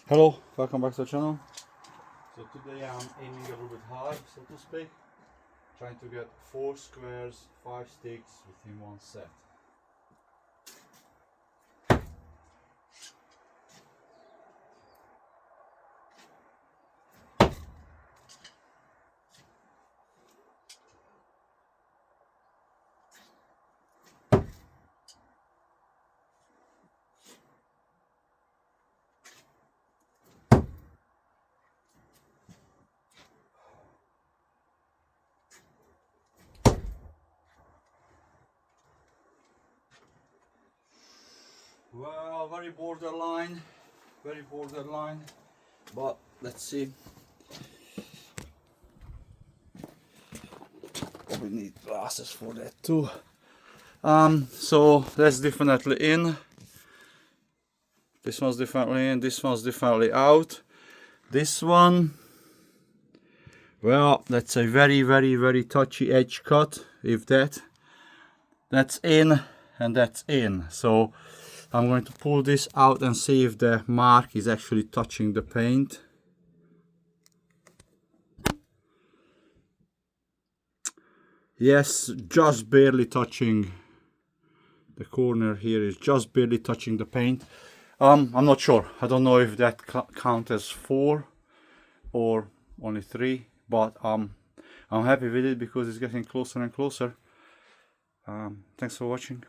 Hello, welcome back to the channel. So today I'm aiming a little bit high, so to speak, trying to get 4 squares, 5 sticks within one set. Well, very borderline, but let's see. Probably need glasses for that too. So that's definitely in. This one's definitely in, this one's definitely out. This one, well, that's a very touchy edge cut, if that's in and that's in. So I'm going to pull this out and see if the mark is actually touching the paint. Yes, just barely touching. The corner here is just barely touching the paint. I'm not sure. I don't know if that counts as 4 or only 3, but I'm happy with it because it's getting closer and closer. Thanks for watching.